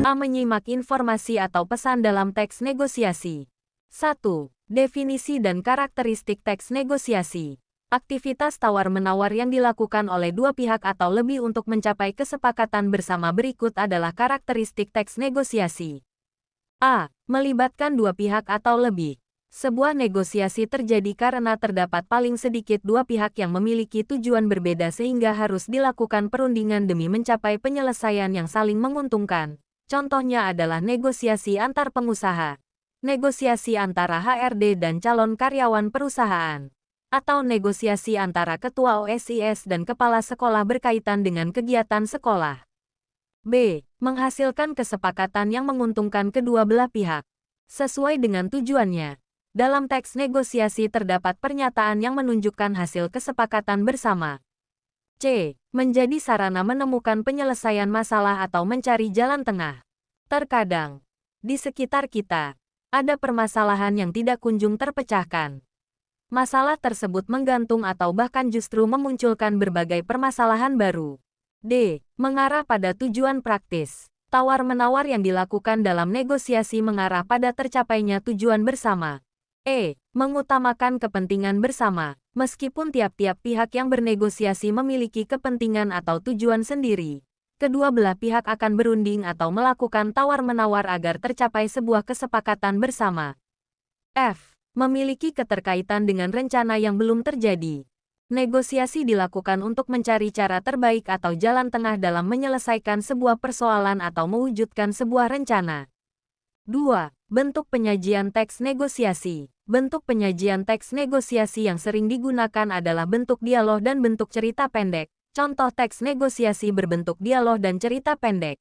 A. Menyimak informasi atau pesan dalam teks negosiasi. 1. Definisi dan karakteristik teks negosiasi. Aktivitas tawar-menawar yang dilakukan oleh dua pihak atau lebih untuk mencapai kesepakatan bersama berikut adalah karakteristik teks negosiasi. A. Melibatkan dua pihak atau lebih. Sebuah negosiasi terjadi karena terdapat paling sedikit dua pihak yang memiliki tujuan berbeda sehingga harus dilakukan perundingan demi mencapai penyelesaian yang saling menguntungkan. Contohnya adalah negosiasi antar pengusaha, negosiasi antara HRD dan calon karyawan perusahaan, atau negosiasi antara ketua OSIS dan kepala sekolah berkaitan dengan kegiatan sekolah. B. Menghasilkan kesepakatan yang menguntungkan kedua belah pihak. Sesuai dengan tujuannya. Dalam teks negosiasi terdapat pernyataan yang menunjukkan hasil kesepakatan bersama. C. Menjadi sarana menemukan penyelesaian masalah atau mencari jalan tengah. Terkadang, di sekitar kita, ada permasalahan yang tidak kunjung terpecahkan. Masalah tersebut menggantung atau bahkan justru memunculkan berbagai permasalahan baru. D. Mengarah pada tujuan praktis. Tawar-menawar yang dilakukan dalam negosiasi mengarah pada tercapainya tujuan bersama. E. Mengutamakan kepentingan bersama. Meskipun tiap-tiap pihak yang bernegosiasi memiliki kepentingan atau tujuan sendiri, kedua belah pihak akan berunding atau melakukan tawar-menawar agar tercapai sebuah kesepakatan bersama. F. Memiliki keterkaitan dengan rencana yang belum terjadi. Negosiasi dilakukan untuk mencari cara terbaik atau jalan tengah dalam menyelesaikan sebuah persoalan atau mewujudkan sebuah rencana. 2. Bentuk penyajian teks negosiasi. Bentuk penyajian teks negosiasi yang sering digunakan adalah bentuk dialog dan bentuk cerita pendek. Contoh teks negosiasi berbentuk dialog dan cerita pendek.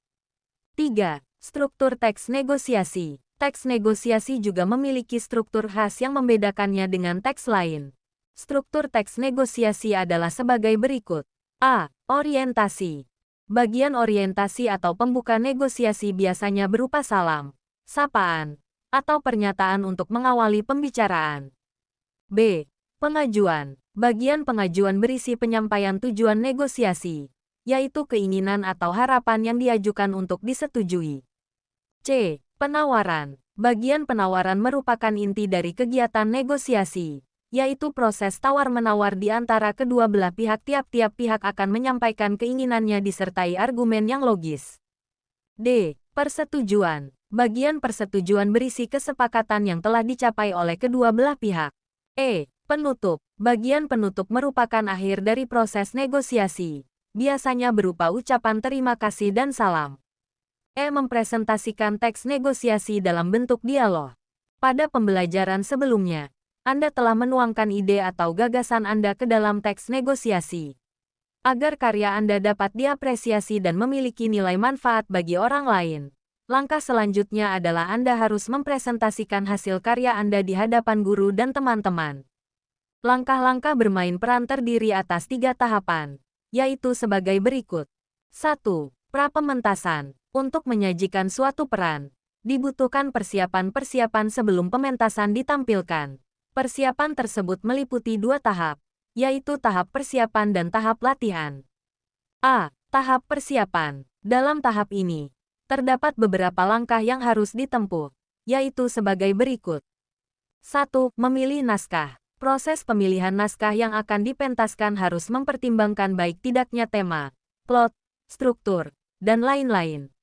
3. Struktur teks negosiasi. Teks negosiasi juga memiliki struktur khas yang membedakannya dengan teks lain. Struktur teks negosiasi adalah sebagai berikut. A. Orientasi. Bagian orientasi atau pembuka negosiasi biasanya berupa salam, sapaan, atau pernyataan untuk mengawali pembicaraan. B. Pengajuan. Bagian pengajuan berisi penyampaian tujuan negosiasi, yaitu keinginan atau harapan yang diajukan untuk disetujui. C. Penawaran. Bagian penawaran merupakan inti dari kegiatan negosiasi, yaitu proses tawar-menawar di antara kedua belah pihak. Tiap-tiap pihak akan menyampaikan keinginannya disertai argumen yang logis. D. Persetujuan. Bagian persetujuan berisi kesepakatan yang telah dicapai oleh kedua belah pihak. E. Penutup. Bagian penutup merupakan akhir dari proses negosiasi, biasanya berupa ucapan terima kasih dan salam. E. Mempresentasikan teks negosiasi dalam bentuk dialog. Pada pembelajaran sebelumnya, Anda telah menuangkan ide atau gagasan Anda ke dalam teks negosiasi. Agar karya Anda dapat diapresiasi dan memiliki nilai manfaat bagi orang lain, langkah selanjutnya adalah Anda harus mempresentasikan hasil karya Anda di hadapan guru dan teman-teman. Langkah-langkah bermain peran terdiri atas 3 tahapan, yaitu sebagai berikut. 1. Prapementasan. Untuk menyajikan suatu peran, dibutuhkan persiapan-persiapan sebelum pementasan ditampilkan. Persiapan tersebut meliputi 2 tahap, yaitu tahap persiapan dan tahap latihan. A. Tahap persiapan. Dalam tahap ini, terdapat beberapa langkah yang harus ditempuh, yaitu sebagai berikut. 1. Memilih naskah. Proses pemilihan naskah yang akan dipentaskan harus mempertimbangkan baik tidaknya tema, plot, struktur, dan lain-lain.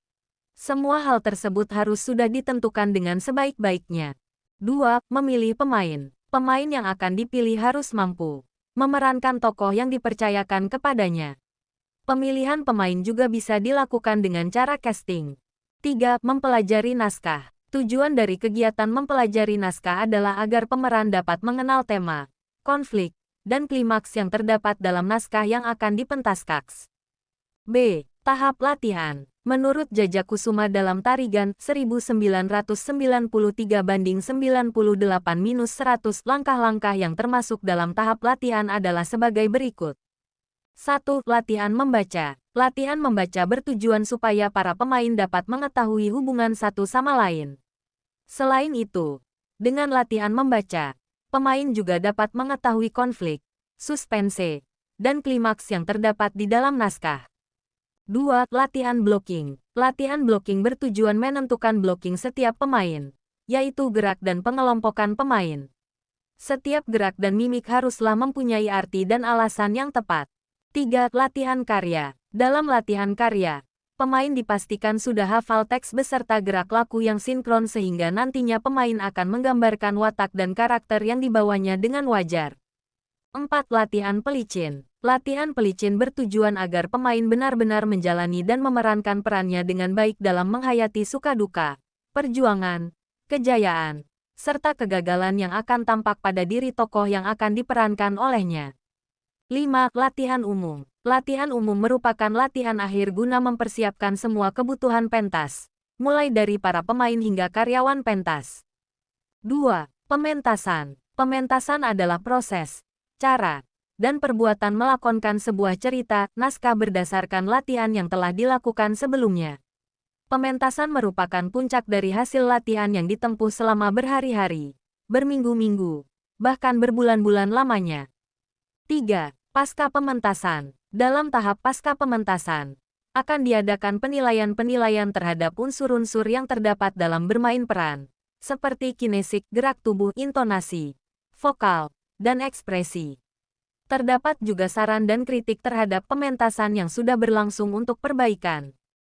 Semua hal tersebut harus sudah ditentukan dengan sebaik-baiknya. 2. Memilih pemain. Pemain yang akan dipilih harus mampu memerankan tokoh yang dipercayakan kepadanya. Pemilihan pemain juga bisa dilakukan dengan cara casting. 3. Mempelajari naskah. Tujuan dari kegiatan mempelajari naskah adalah agar pemeran dapat mengenal tema, konflik, dan klimaks yang terdapat dalam naskah yang akan dipentaskan. B. Tahap latihan. Menurut Jajak Kusuma dalam Tarigan 1993/98-100, langkah-langkah yang termasuk dalam tahap latihan adalah sebagai berikut. 1. Latihan membaca. Latihan membaca bertujuan supaya para pemain dapat mengetahui hubungan satu sama lain. Selain itu, dengan latihan membaca, pemain juga dapat mengetahui konflik, suspense, dan klimaks yang terdapat di dalam naskah. 2. Latihan blocking. Latihan blocking bertujuan menentukan blocking setiap pemain, yaitu gerak dan pengelompokan pemain. Setiap gerak dan mimik haruslah mempunyai arti dan alasan yang tepat. 3. Latihan karya. Dalam latihan karya, pemain dipastikan sudah hafal teks beserta gerak laku yang sinkron sehingga nantinya pemain akan menggambarkan watak dan karakter yang dibawanya dengan wajar. 4. Latihan pelicin. Latihan pelicin bertujuan agar pemain benar-benar menjalani dan memerankan perannya dengan baik dalam menghayati suka-duka, perjuangan, kejayaan, serta kegagalan yang akan tampak pada diri tokoh yang akan diperankan olehnya. 5. Latihan umum. Latihan umum merupakan latihan akhir guna mempersiapkan semua kebutuhan pentas, mulai dari para pemain hingga karyawan pentas. 2. Pementasan. Pementasan adalah proses, cara, dan perbuatan melakonkan sebuah cerita, naskah berdasarkan latihan yang telah dilakukan sebelumnya. Pementasan merupakan puncak dari hasil latihan yang ditempuh selama berhari-hari, berminggu-minggu, bahkan berbulan-bulan lamanya. 3. Pasca pementasan. Dalam tahap pasca pementasan, akan diadakan penilaian-penilaian terhadap unsur-unsur yang terdapat dalam bermain peran, seperti kinesik, gerak tubuh, intonasi, vokal, dan ekspresi. Terdapat juga saran dan kritik terhadap pementasan yang sudah berlangsung untuk perbaikan.